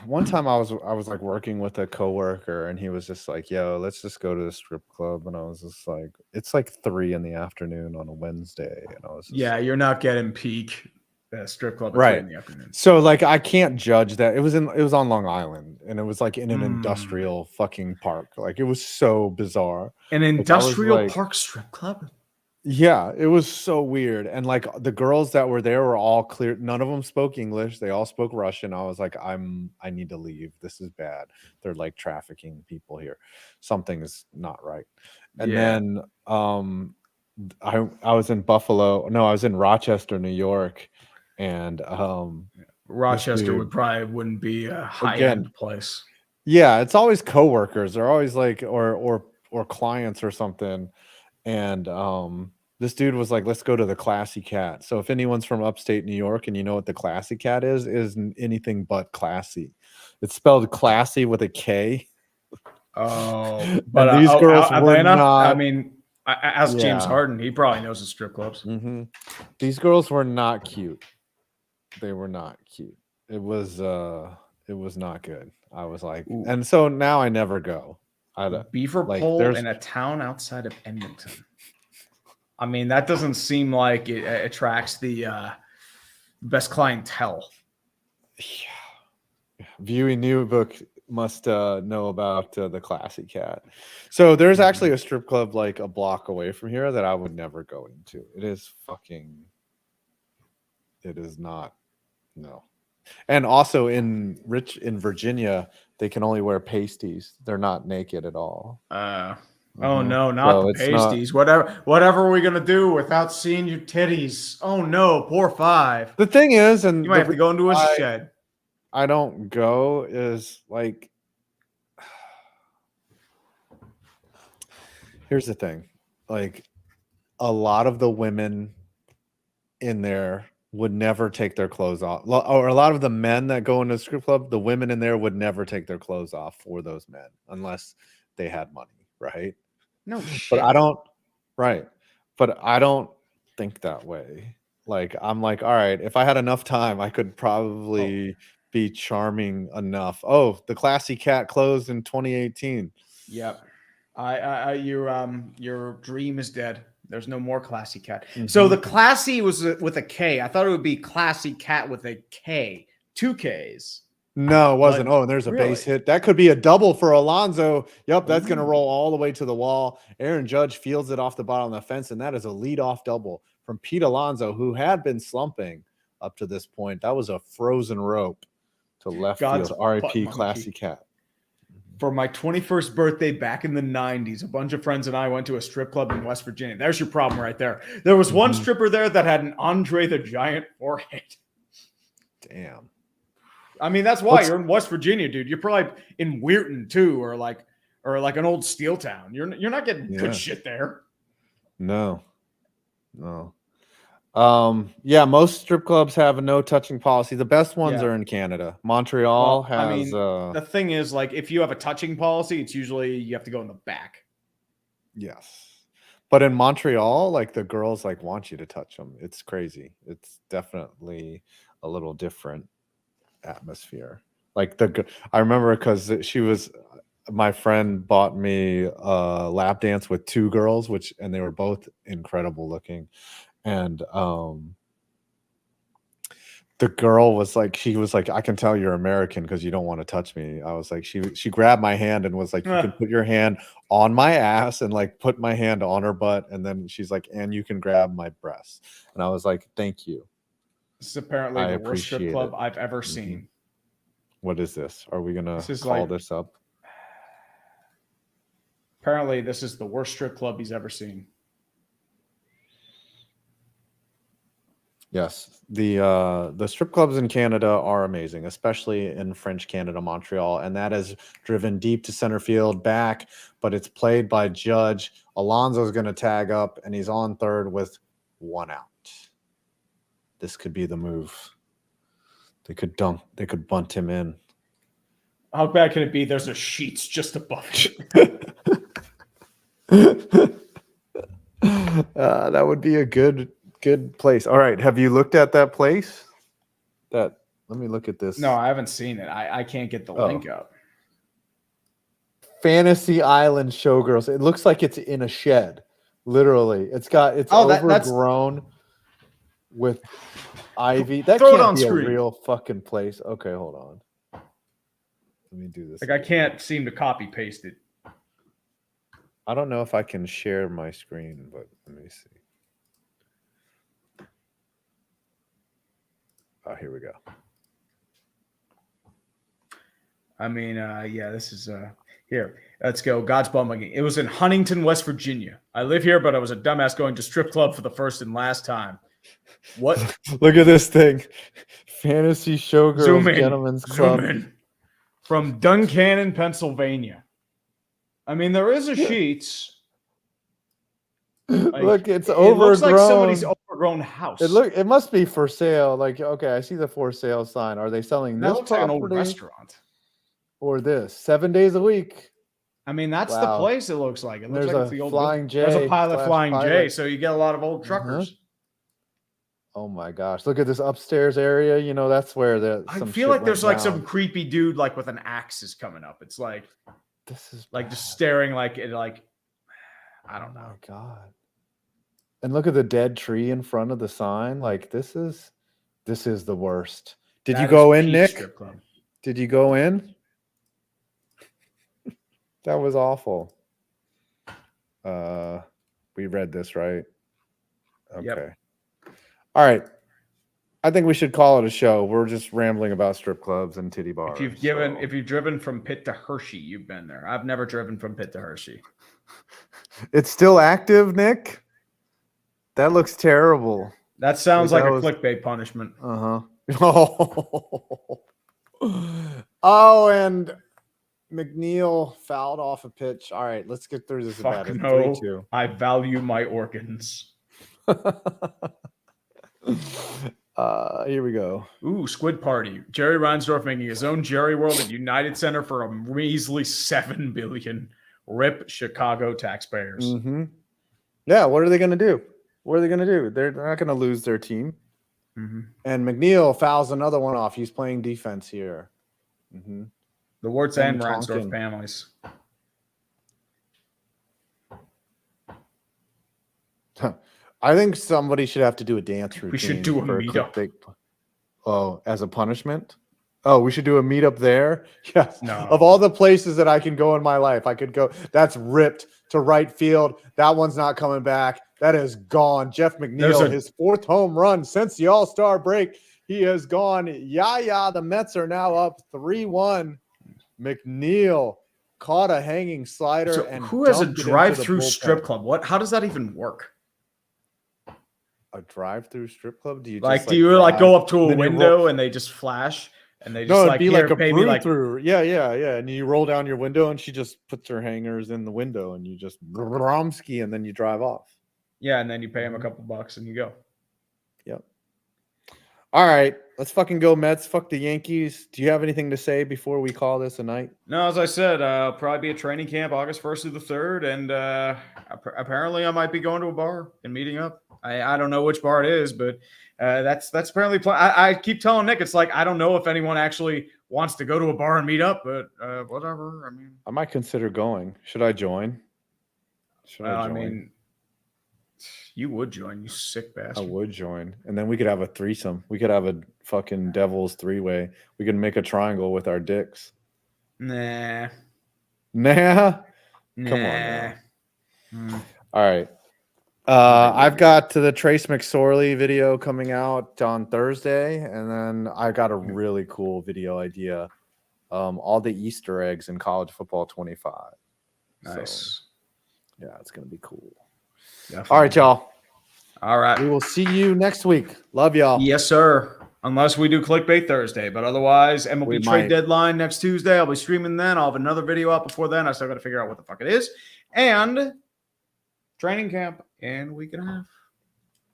one time I was like working with a coworker, and he was just like, "Yo, let's just go to the strip club." And I was just like, "It's like 3 p.m. on a Wednesday," and I was just you're not getting peak strip club at right 3 in the afternoon. So like I can't judge that. It was on Long Island, and it was like in an industrial fucking park. Like it was so bizarre. An industrial park strip club. Yeah, it was so weird. And like the girls that were there were all clear. None of them spoke English. They all spoke Russian. I was like, I need to leave. This is bad. They're like trafficking people here. Something is not right. And then I was in Buffalo. No, I was in Rochester, New York. And Rochester wouldn't be a high-end place. Yeah, it's always coworkers. They're always like or clients or something. And this dude was like, let's go to the Classy Cat. So if anyone's from upstate New York and you know what the Classy Cat is anything but classy. It's spelled classy with a K. Oh, but these girls Atlanta, were not. I mean, ask James Harden. He probably knows the strip clubs. These girls were not cute. They were not cute. It was not good. I was like, and so now I never go. Beaver Pole in a town outside of Edmonton. I mean, that doesn't seem like it attracts the best clientele. Yeah. Viewing new book must know about the Classy Cat. So there's actually a strip club like a block away from here that I would never go into. It is not. No. And also in Virginia, they can only wear pasties. They're not naked at all. Oh no, not So the it's not- pasties. Whatever are we gonna do without seeing your titties? Oh no, poor Five. The thing is, and You might have to go into a shed. I don't go is like, here's the thing, like a lot of the women in there would never take their clothes off, or a lot of the men that go into a strip club, the women in there would never take their clothes off for those men unless they had money, right? No shit. But I don't, right? But I don't think that way. Like I'm like, all right, if I had enough time, I could probably be charming enough. Oh, the Classy Cat closed in 2018. Yep. Your dream is dead. There's no more Classy Cat. So the Classy was with a K. I thought it would be Classy Cat with a K. 2 Ks. No, it wasn't. But Oh, and there's a base really? hit. That could be a double for Alonso. Yep, that's going to roll all the way to the wall. Aaron Judge fields it off the bottom of the fence, and that is a leadoff double from Pete Alonso, who had been slumping up to this point. That was a frozen rope to left God's field. R.I.P. butt Classy monkey. Cat. For my 21st birthday back in the 90s, a bunch of friends and I went to a strip club in West Virginia. There's your problem right there. There was one stripper there that had an Andre the Giant forehead. Damn. I mean, that's why you're in West Virginia, dude. You're probably in Weirton too, or like an old steel town. You're not getting good shit there. No. Yeah, most strip clubs have a no touching policy. The best ones are in Canada. Montreal has. I mean, the thing is, like, if you have a touching policy, it's usually you have to go in the back. Yes, but in Montreal, like the girls like want you to touch them. It's crazy. It's definitely a little different atmosphere. Like I remember because my friend bought me a lap dance with 2 girls, and they were both incredible looking. And the girl was like, I can tell you're American because you don't want to touch me. I was like, she grabbed my hand and was like, you can put your hand on my ass, and like put my hand on her butt. And then she's like, and you can grab my breasts. And I was like, thank you. This is apparently the worst strip club I've ever seen. What is this? Are we going to call this up? Apparently this is the worst strip club he's ever seen. Yes, the strip clubs in Canada are amazing, especially in French Canada, Montreal, and that is driven deep to center field back, but it's played by Judge. Alonso's going to tag up, and he's on third with 1 out. This could be the move. They could bunt him in. How bad can it be? There's a sheets just above it. That would be a good place. All right, have you looked at that place? Let me look at this. No, I haven't seen it. I can't get the link up. Fantasy Island Showgirls. It looks like it's in a shed. Literally, it's overgrown with ivy. That can't be a real fucking place. Okay, hold on. Let me do this. Like, I can't seem to copy paste it. I don't know if I can share my screen, but let me see. Oh, here we go. I mean, this is here. Let's go. God's bum monkey. It was in Huntington, West Virginia. I live here, but I was a dumbass going to strip club for the first and last time. What? Look at this thing. Fantasy Showgirls Gentlemen's Club. Zoom in. From Duncannon, Pennsylvania. I mean, there is a sheets. Like, look, it's overgrown. It looks like somebody's overgrown house. It must be for sale. Like, okay, I see the for sale sign. Are they selling this? That looks like an old restaurant. Or this 7 days a week? I mean, that's the place. It looks like. It looks like it's the old Flying J. There's a pilot Flying J, so you get a lot of old truckers. Oh my gosh! Look at this upstairs area. You know, that's where I feel like there's like some creepy dude like with an axe is coming up. It's like this is like just staring like it like I don't know. Oh my god! And look at the dead tree in front of the sign. Like this is the worst. Did you go in, Nick? Did you go in? That was awful. We read this right. Okay. Yep. All right. I think we should call it a show. We're just rambling about strip clubs and titty bars. If you've driven from Pitt to Hershey, you've been there. I've never driven from Pitt to Hershey. It's still active, Nick. That looks terrible. That sounds like a clickbait punishment. Oh, and McNeil fouled off a pitch. All right, let's get through this. Fuck no. 3-2. I value my organs. Here we go. Ooh, Squid Party. Jerry Reinsdorf making his own Jerry World at United Center for a measly $7 billion. Rip Chicago taxpayers. Mm-hmm. Yeah, what are they going to do? What are they going to do? They're not going to lose their team. Mm-hmm. And McNeil fouls another one off. He's playing defense here. Mm-hmm. The Warts and Reinsdorf families. I think somebody should have to do a dance routine. We should do a meetup. Oh, as a punishment? Oh, we should do a meetup there? Yes. No. Of all the places that I can go in my life, I could go. That's ripped to right field. That one's not coming back. That is gone. Jeff McNeil, his 4th home run since the All-Star break. He has gone. The Mets are now up 3-1. McNeil caught a hanging slider. So and who has a drive-through strip club? How does that even work? A drive-through strip club? Do you go up to a window and they just flash and they just be like a pay me through. Yeah. And you roll down your window and she just puts her hangers in the window and you just bromski and then you drive off. Yeah, and then you pay him a couple bucks and you go. Yep. All right, let's fucking go Mets. Fuck the Yankees. Do you have anything to say before we call this a night? No, as I said, probably be a training camp August 1st through the 3rd, and apparently I might be going to a bar and meeting up. I don't know which bar it is, but that's apparently. I keep telling Nick it's like I don't know if anyone actually wants to go to a bar and meet up, but whatever. I mean, I might consider going. Should I join? I mean, you would join, you sick bastard. I would join, and then we could have a threesome. We could have a fucking devil's 3-way. We could make a triangle with our dicks. Nah. Come on now. All right. I've got the Trace McSorley video coming out on Thursday, and then I got a really cool video idea. All the Easter eggs in college football 25. Nice. So, yeah, it's gonna be cool. Definitely. All right, y'all. All right. We will see you next week. Love y'all. Yes, sir. Unless we do Clickbait Thursday, but otherwise, MLB trade deadline next Tuesday. I'll be streaming then. I'll have another video out before then. I still got to figure out what the fuck it is. And training camp in a week and a half.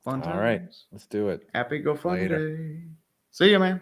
Fun times. All right. Let's do it. Happy GoFundMe Day. See you, man.